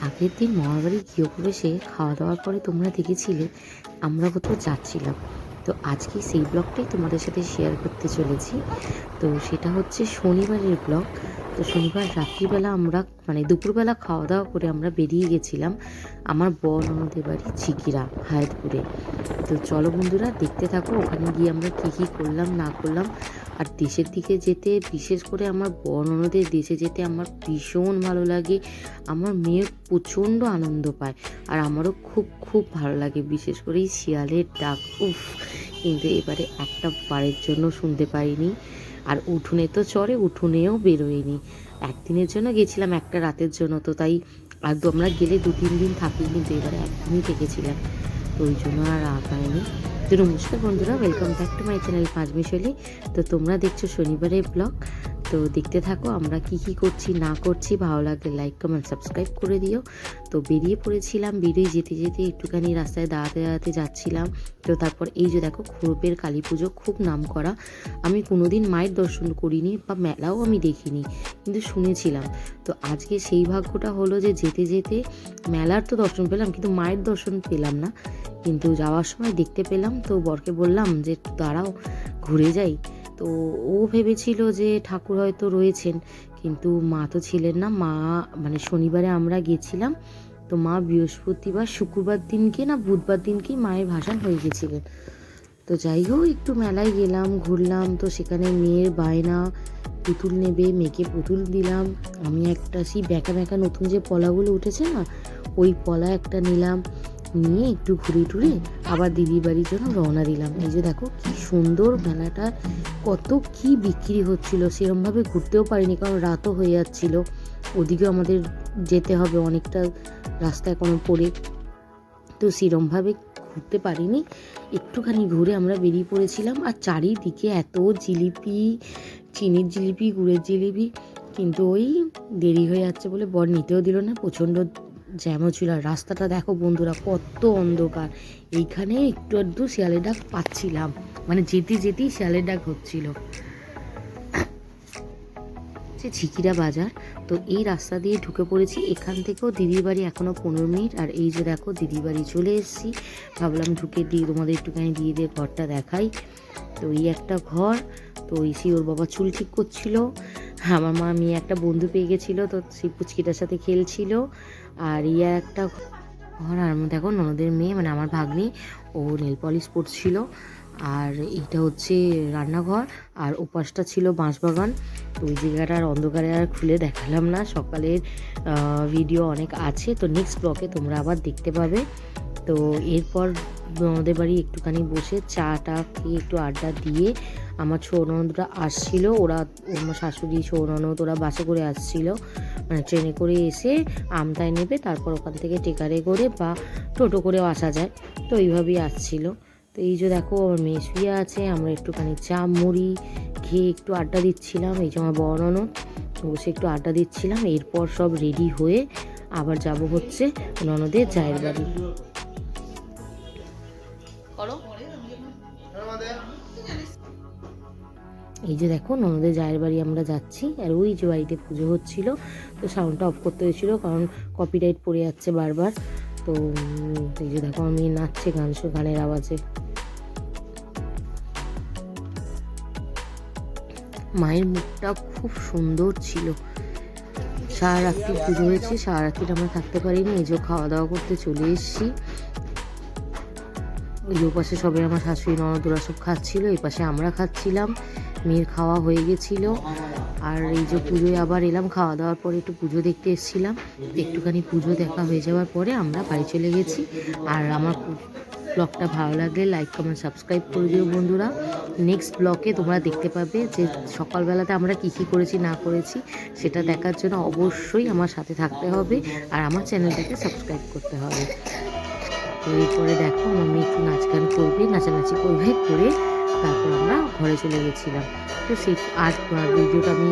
আগের দিন মামাবাড়ির গৃহপ্রবেশে খাওয়া দাওয়ার পরে তোমরা দেখেছিলে আমরা কোথাও যাচ্ছিলাম। তো আজকে সেই ব্লগটাই তোমাদের সাথে শেয়ার করতে চলেছি। তো সেটা হচ্ছে শনিবারের ব্লগ। তো শনিবার রাত্রিবেলা আমরা দুপুরবেলা খাওয়া দাওয়া করে আমরা বেরিয়ে গেছিলাম আমার বর ননদের বাড়ি ঝিকিরা হায়াতপুরে। তো চলো বন্ধুরা দেখতে থাকো ওখানে গিয়ে আমরা কী কী করলাম না করলাম। আর দেশের দিকে যেতে, বিশেষ করে আমার বর ননদের দেশে যেতে আমার ভীষণ ভালো লাগে। আমার মেয়ে প্রচণ্ড আনন্দ পায় আর আমারও খুব খুব ভালো লাগে, বিশেষ করে এই শিয়ালের ডাক। উফ, কিন্তু এবারে একটা বারের জন্য শুনতে পাইনি। আর উঠোনে তো চড়ে, উঠোনেও বেরোয়নি। একদিনের জন্য গেছিলাম, একটা রাতের জন্য, তো তাই আর আমরা গেলে 2-3 দিন থাকি, কিন্তু এবারে একদিনই থেকেছিলাম, তো ওই জন্য আর রাত হয়নি। তো নমস্কার বন্ধুরা, welcome back to my channel Panchmishali. তো তোমরা দেখছো শনিবারের ব্লগ। তো দেখতে থাকো আমরা কি কি করছি না করছি। ভালো লাগলে লাইক কমেন্ট সাবস্ক্রাইব করে দিও। তো বেরিয়ে পড়েছিলাম, বেরিয়ে যেতে যেতে একটুখানি রাস্তায় দাঁড়াতে দাঁড়াতে যাচ্ছিলাম। তো তারপর এই যে দেখো খুরপের কালী পুজো, খুব নাম করা। আমি কোনোদিন মায়ের দর্শন করিনি বা মেলাও আমি দেখিনি, কিন্তু শুনেছিলাম। তো আজকে সেই ভাগ্যটা হলো যে যেতে যেতে মেলার তো দর্শন পেলাম, কিন্তু মায়ের দর্শন পেলাম না, কিন্তু যাওয়ার সময় দেখতে পেলাম। তো বরকে বললাম যে একটু দাঁড়াও, ঘুরে যাই। তো ও ভেবেছিল যে ঠাকুর হয়তো রয়েছেন, কিন্তু মা তো ছিলেন না। মা শনিবারে আমরা গেছিলাম, তো মা বৃহস্পতিবার শুক্রবার দিনকে না বুধবার দিনকেই মায়ের ভাসান হয়ে গেছিলেন। তো যাই হোক একটু মেলায় গেলাম, ঘুরলাম। তো সেখানে মেয়ের বায়না, পুতুল নেবে, মেয়েকে পুতুল দিলাম। আমি একটা সেই ব্যাকা ব্যাকা নতুন যে পলাগুলো উঠেছে না, ওই পলা একটা নিলাম, নিয়ে একটু ঘুরে টুরে আবার দিদির বাড়ির জন্য রওনা দিলাম। এই যে দেখো কি সুন্দর মেলাটা, কত কি বিক্রি হচ্ছিল। সেরমভাবে ঘুরতেও পারিনি, কারণ রাতও হয়ে যাচ্ছিল। ওদিকেও আমাদের যেতে হবে, অনেকটা রাস্তা এখনো পড়ে, তো সেরমভাবে ঘুরতে পারিনি। একটুখানি ঘুরে আমরা বেরিয়ে পড়েছিলাম। আর চারিদিকে এত জিলিপি, চিনির জিলিপি, গুড়ের জিলিপি, কিন্তু ওই দেরি হয়ে যাচ্ছে বলে বর নিতেও দিল না। প্রচণ্ড জ্যামও ছিল। আর রাস্তাটা দেখো বন্ধুরা কত অন্ধকার। এইখানে একটু আধটু শিয়ালের ডাক পাচ্ছিলাম, যেতে যেতেই শিয়ালের ডাক হচ্ছিল। ঝিকিরা বাজার। তো এই রাস্তা দিয়ে ঢুকে পড়েছি। এখান থেকেও দিদির বাড়ি এখনও 15 মিনিট। আর এই যে দেখো দিদির বাড়ি চলে এসেছি। ভাবলাম ঢুকে দিয়ে তোমাদের একটুখানি দিয়ে ঘরটা দেখাই। তো এই একটা ঘর। তো এসে ওর বাবা চুল ঠিক করছিল। আমার মা মেয়ে একটা বন্ধু পেয়ে গেছিলো, তো সেই পুচকিটার সাথে খেলছিল। আর ইয়া একটা ঘর। আর দেখো ননদের মেয়ে আমার ভাগ্নি, ও নেল পলিশ পরছিল। আর এইটা হচ্ছে রান্নাঘর, আর ওপাশটা ছিল বাঁশবাগান। তো ওই জায়গাটা আর অন্ধকারে আর খুলে দেখালাম না, সকালের ভিডিও অনেক আছে, তো নেক্সট ব্লগে তোমরা আবার দেখতে পাবে। তো এরপর ননদের বাড়ি একটুখানি বসে চা টা খেয়ে একটু আড্ডা দিয়ে আমার ছোননদরা আসছিল। ওরা আমার শাশুড়ি ছোননদ ওরা বাসে করে আসছিল, ট্রেনে করে এসে আমতায় নেবে, তারপর ওখান থেকে টেকারে করে বা টোটো করেও আসা যায়। তো এইভাবেই আসছিল। তো এই যে দেখো আমার মেয়ে শুয়ে আছে, আমরা একটুখানি চা মুড়ি খেয়ে একটু আড্ডা দিচ্ছিলাম। এই যে আমার বড় ননদ, বসে একটু আড্ডা দিচ্ছিলাম। এরপর সব রেডি হয়ে আবার যাব হচ্ছে ননদের জায়ের বাড়ি। এই যে দেখো ননদের জায়ের বাড়ি আমরা যাচ্ছি। আর ওই যে বাড়িতে পুজো হচ্ছিল, তো সাউন্ডটা অফ করতে হয়েছিল, কারণ কপিরাইট পড়ে যাচ্ছে বারবার। তো এই যে দেখো আমি নাচছে গানের আওয়াজে। মায়ের মুখটা খুব সুন্দর ছিল। সারা রাত্রি পুজো হয়েছে, সারা রাত্রি আমরা থাকতে পারিনি। এই যে খাওয়া দাওয়া করতে চলে এসেছি। ওই পাশে সবাই আমার শাশুড়ি ননদরা সব খাচ্ছিল, এই পাশে আমরা খাচ্ছিলাম। মেয়ের খাওয়া হয়ে গেছিল। আর এই যে পুজোয় আবার এলাম, খাওয়া দাওয়ার পরে একটু পুজো দেখতে এসেছিলাম। একটুখানি পুজো দেখা হয়ে যাওয়ার পরে আমরা বাড়ি চলে গেছি। আর আমার ব্লগটা ভালো লাগলে লাইক কমেন্ট সাবস্ক্রাইব করে দিও বন্ধুরা। নেক্সট ব্লগে তোমরা দেখতে পাবে যে সকালবেলাতে আমরা কী কী করেছি না করেছি, সেটা দেখার জন্য অবশ্যই আমার সাথে থাকতে হবে আর আমার চ্যানেলটাকে সাবস্ক্রাইব করতে হবে। তো এরপরে দেখো আমার মেয়ে একটু নাচ গান করবে, নাচানাচি করবে, করে তারপর আমরা ঘরে চলে গেছিলাম। তো সেই আর ভিডিওটা আমি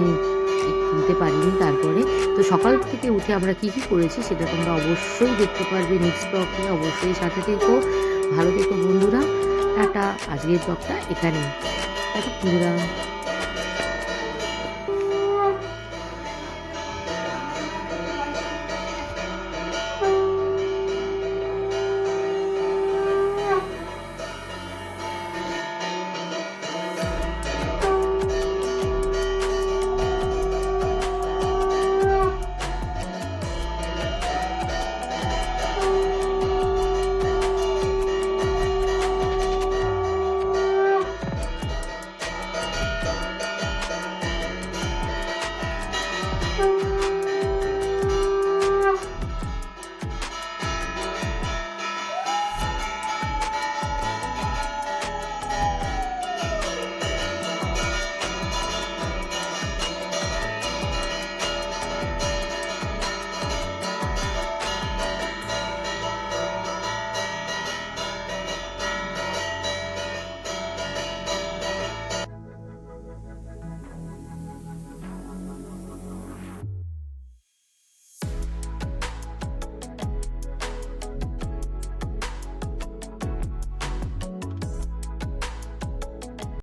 তুলতে পারিনি তারপরে। তো সকাল থেকে উঠে আমরা কী কী করেছি সেটা তোমরা অবশ্যই দেখতে পারবে নেক্সট ব্লগে। অবশ্যই সাথে থেকো, ভালো থেকো বন্ধুরা। টাটা। আজকের ব্লগটা এখানেই। টাটা বন্ধুরা।